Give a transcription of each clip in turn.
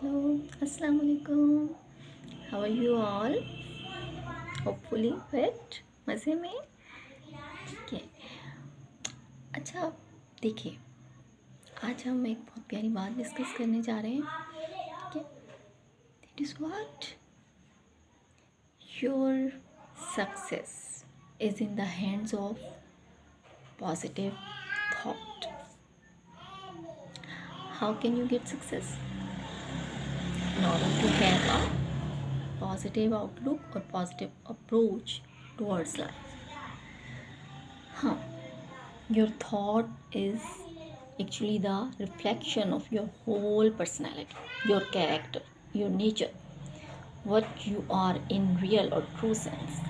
Hello, अस्सलाम वालेकुम। How are you all? Hopefully fit, मज़े में। ठीक है। अच्छा, देखिए, आज हम एक बहुत प्यारी बात डिस्कस करने जा रहे हैं। ठीक है। That is what your success is in the hands of positive thought. How can you get success? In order to have a positive outlook or positive approach towards life. हाँ, your thought is actually the reflection of your whole personality, your character, your nature, what you are in real or true sense.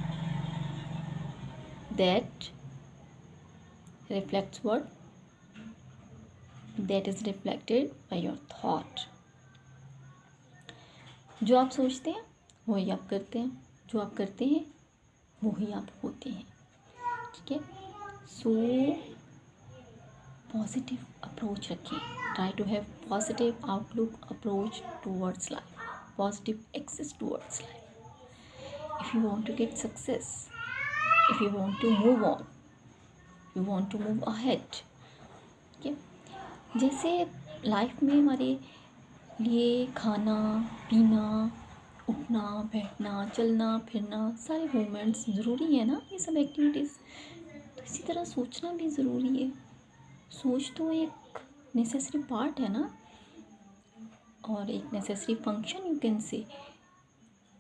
That reflects what? That is reflected by your thought. जो आप सोचते हैं वही आप करते हैं, जो आप करते हैं वही आप होते हैं। ठीक है। सो पॉजिटिव अप्रोच रखें। Try to have positive outlook approach towards life, positive access towards life. If you want to get success, if you want to move on, you want to move ahead. ठीक है। जैसे life में हमारे लिए खाना पीना, उठना बैठना, चलना फिरना, सारे मोमेंट्स ज़रूरी है ना, ये सब एक्टिविटीज़। तो इसी तरह सोचना भी ज़रूरी है। सोच तो एक नेसेसरी पार्ट है ना, और एक necessary function you can say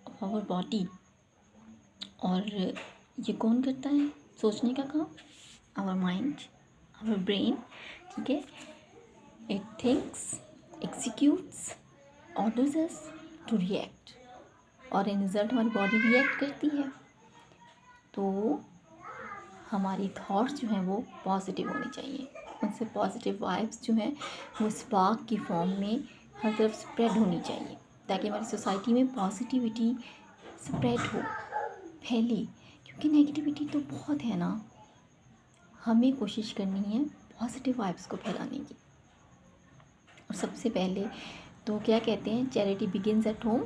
of our body. और ये कौन करता है सोचने का काम? Our mind, our brain. ठीक है। It thinks, executes, orders us to react, और इन रिज़ल्ट हमारी बॉडी रिएक्ट करती है। तो हमारी थॉट्स जो हैं वो पॉजिटिव होनी चाहिए। उनसे पॉजिटिव वाइब्स जो हैं वो स्पार्क की फॉर्म में हर तरफ स्प्रेड होनी चाहिए, ताकि हमारी सोसाइटी में पॉजिटिविटी स्प्रेड हो, फैले। क्योंकि नेगेटिविटी तो बहुत है ना, हमें कोशिश करनी है पॉजिटिव वाइब्स को फैलाने की। और सबसे पहले तो क्या कहते हैं, चैरिटी बिगिंस एट होम।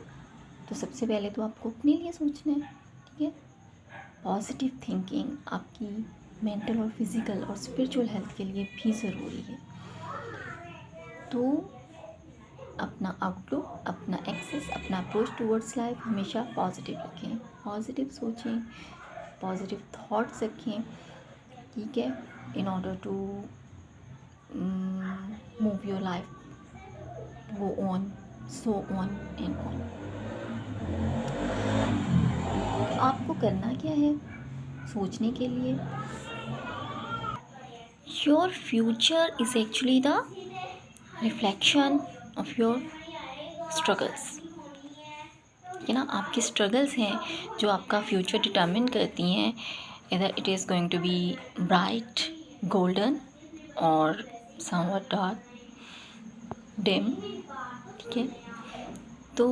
तो सबसे पहले तो आपको अपने लिए सोचना है। ठीक है। पॉजिटिव थिंकिंग आपकी मेंटल और फिज़िकल और स्पिरिचुअल हेल्थ के लिए भी ज़रूरी है। तो अपना आउटलुक, अपना एक्सेस, अपना अप्रोच टूवर्ड्स लाइफ हमेशा पॉजिटिव रखें, पॉजिटिव सोचें, पॉजिटिव थॉट्स रखें। ठीक है। In order to move your life, go on, so on and on. तो आपको करना क्या है सोचने के लिए? Your future is actually the reflection of your struggles. है ना, आपकी स्ट्रगल्स हैं जो आपका फ्यूचर डिटर्मिन करती हैं। इधर it is going to be bright, golden और समवट डार्क, डिम। ठीक है। तो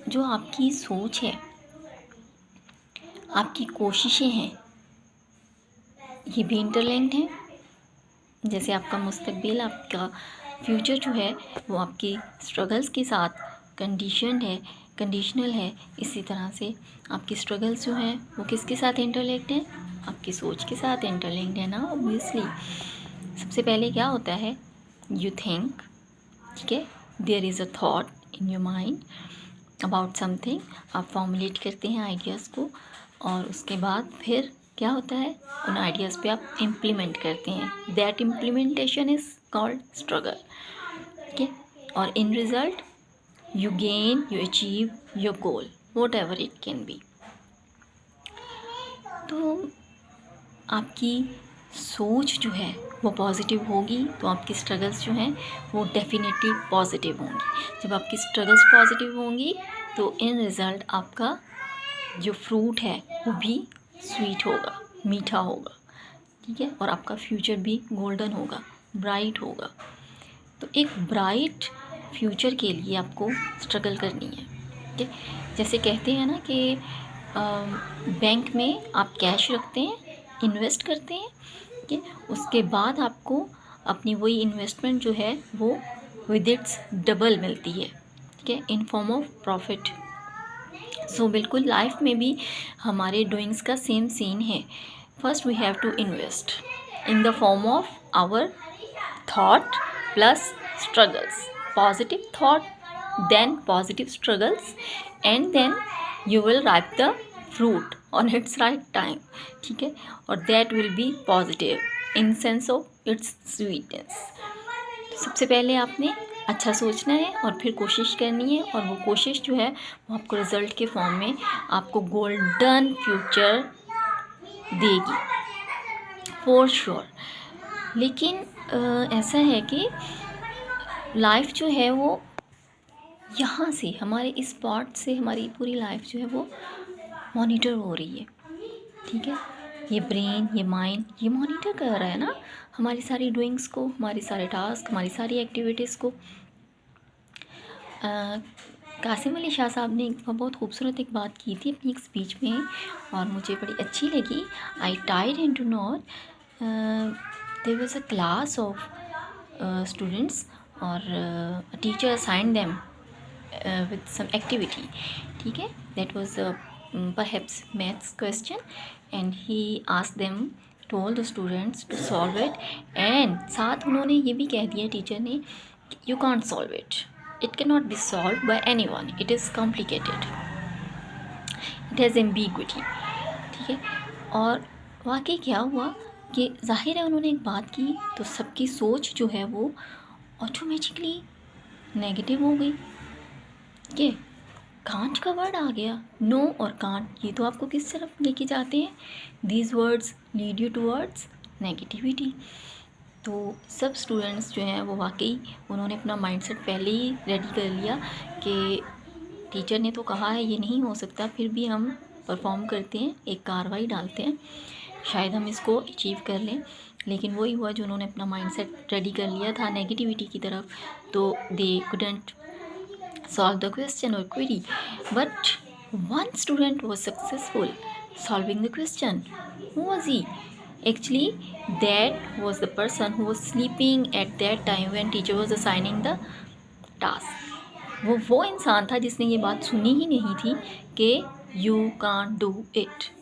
जो आपकी सोच है, आपकी कोशिशें हैं, ये भी इंटरलिंक्ड हैं। जैसे आपका मुस्तकबिल, आपका फ्यूचर जो है वो आपकी स्ट्रगल्स के साथ कंडीशनल है, इसी तरह से आपकी स्ट्रगल्स जो हैं वो किसके साथ इंटरलिंक्ड हैं? आपकी सोच के साथ इंटरलिंक्ड है ना, ऑब्वियसली। सबसे पहले क्या होता है, यू थिंक। ठीक है। There is a thought in your mind about something. आप फॉर्मुलेट करते हैं आइडियाज़ को, और उसके बाद फिर क्या होता है, उन आइडियाज़ पे आप इम्प्लीमेंट करते हैं। That implementation is called struggle. ठीक है। और in result you gain, you achieve your goal, whatever it can be. तो आपकी सोच जो है वो पॉजिटिव होगी तो आपकी स्ट्रगल्स जो हैं वो डेफिनेटली पॉजिटिव होंगी। जब आपकी स्ट्रगल्स पॉजिटिव होंगी तो इन रिज़ल्ट आपका जो फ्रूट है वो भी स्वीट होगा, मीठा होगा। ठीक है। और आपका फ्यूचर भी गोल्डन होगा, ब्राइट होगा। तो एक ब्राइट फ्यूचर के लिए आपको स्ट्रगल करनी है। ठीक है। जैसे कहते हैं ना कि बैंक में आप कैश रखते हैं, इन्वेस्ट करते हैं। ठीक है। उसके बाद आपको अपनी वही इन्वेस्टमेंट जो है वो विद इट्स डबल मिलती है, ठीक है, in form of profit. So बिल्कुल लाइफ में भी हमारे डूइंग्स का सेम सीन है। First we have to invest in the form of our thought plus struggles, positive thought then positive struggles, and then you will ripe the fruit on its right time, ठीक है, और that will be positive in sense of its sweetness। सबसे पहले आपने अच्छा सोचना है और फिर कोशिश करनी है, और वो कोशिश जो है वो आपको रिज़ल्ट के फॉर्म में आपको गोल्डन फ्यूचर देगी फॉर श्योर। लेकिन ऐसा है कि लाइफ जो है वो यहाँ से हमारे इस पार्ट से हमारी पूरी लाइफ जो है वो मॉनिटर हो रही है, ठीक है। ये ब्रेन, ये माइंड, ये मॉनिटर कर रहा है ना हमारी सारी डूइंग्स को, हमारी सारे टास्क, हमारी सारी एक्टिविटीज़ को। कासिम अली शाह साहब ने बहुत खूबसूरत एक बात की थी अपनी एक स्पीच में, और मुझे बड़ी अच्छी लगी। I tied in to not there was a class of students, or a teacher assigned them with some activity, ठीक है, that was perhaps maths question, and he asked them, told the students to solve it, and साथ उन्होंने ये भी कह दिया teacher ने, you can't solve it, it cannot be solved by anyone, it is complicated, it has ambiguity, ठीक है। और वाकई क्या हुआ कि ज़ाहिर है उन्होंने एक बात की तो सबकी सोच जो है वो ऑटोमेटिकली नेगेटिव हो गई कि कांट का वर्ड आ गया, नो और कांट, ये तो आपको किस तरफ लेके जाते हैं, these words lead you towards negativity. तो सब स्टूडेंट्स जो हैं वो वाकई उन्होंने अपना माइंडसेट पहले ही रेडी कर लिया कि टीचर ने तो कहा है ये नहीं हो सकता, फिर भी हम परफॉर्म करते हैं, एक कार्रवाई डालते हैं, शायद हम इसको अचीव कर लें। लेकिन वही हुआ जो उन्होंने अपना माइंडसेट रेडी कर लिया था नेगेटिविटी की तरफ, तो they couldn't solve the question और query. But one student was successful solving the question. Who was he? Actually that was the person who was sleeping at that time when teacher was assigning the task. वो इंसान था जिसने ये बात सुनी ही नहीं थी कि यू कांट डू इट।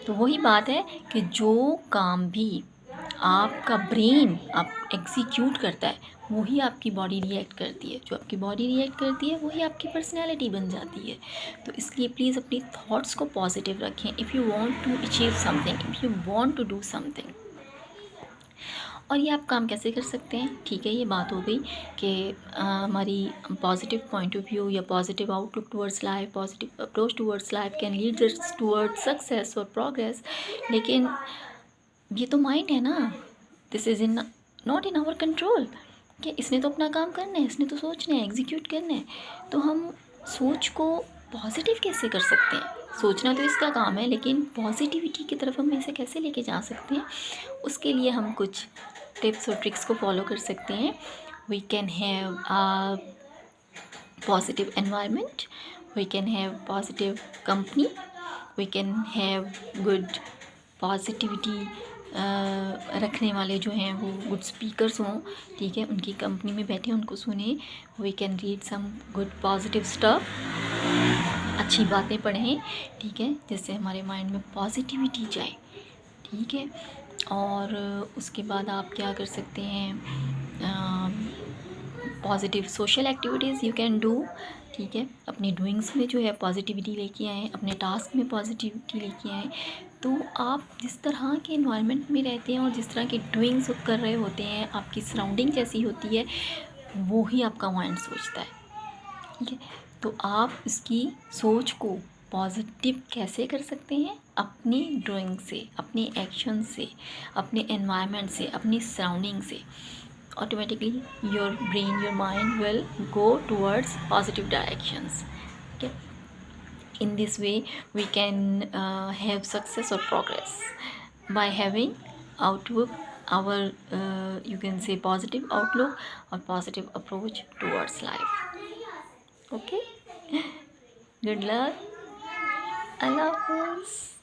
तो वही बात है कि जो काम भी आपका ब्रेन आप एग्जीक्यूट करता है वही आपकी बॉडी रिएक्ट करती है, जो आपकी बॉडी रिएक्ट करती है वही आपकी पर्सनैलिटी बन जाती है। तो इसलिए प्लीज़ अपनी थॉट्स को पॉजिटिव रखें if you want to achieve something, if you want to do something. और ये आप काम कैसे कर सकते हैं? ठीक है, ये बात हो गई कि हमारी पॉजिटिव पॉइंट ऑफ व्यू या positive outlook towards life, positive approach towards life can lead us towards success और प्रोग्रेस। लेकिन ये तो माइंड है ना, this is in not in our control, कि इसने तो अपना काम करना है, इसने तो सोचना है, एग्जीक्यूट करना है। तो हम सोच को पॉजिटिव कैसे कर सकते हैं? सोचना तो इसका काम है, लेकिन पॉजिटिविटी की तरफ हम इसे कैसे लेके जा सकते हैं, उसके लिए हम कुछ टिप्स और ट्रिक्स को फॉलो कर सकते हैं। We can have a positive environment, we can have positive company, we can have good positivity रखने वाले जो हैं वो गुड स्पीकर्स हों, ठीक है, उनकी कंपनी में बैठे उनको सुने। We can read some good positive stuff, अच्छी बातें पढ़ें, ठीक है, जिससे हमारे माइंड में पॉजिटिविटी जाए, ठीक है। और उसके बाद आप क्या कर सकते हैं, positive social activities you can do, ठीक है, अपनी डूइंग्स में जो है पॉजिटिविटी लेके आएँ, अपने टास्क में पॉजिटिविटी लेके आएँ। तो आप जिस तरह के इन्वायरमेंट में रहते हैं और जिस तरह की डूइंग्स कर रहे होते हैं, आपकी सराउंडिंग जैसी होती है वो ही आपका माइंड सोचता है, ठीक है। तो आप इसकी सोच को पॉजिटिव कैसे कर सकते हैं? अपनी ड्राइंग से, अपने एक्शन से, अपने एनवायरनमेंट से, अपनी सराउंडिंग से। Automatically your brain, your mind will go towards positive directions, ठीक है। In this way we can have success or progress by having outlook, our you can say positive outlook or positive approach towards life. Okay, good luck, Allah Hafiz.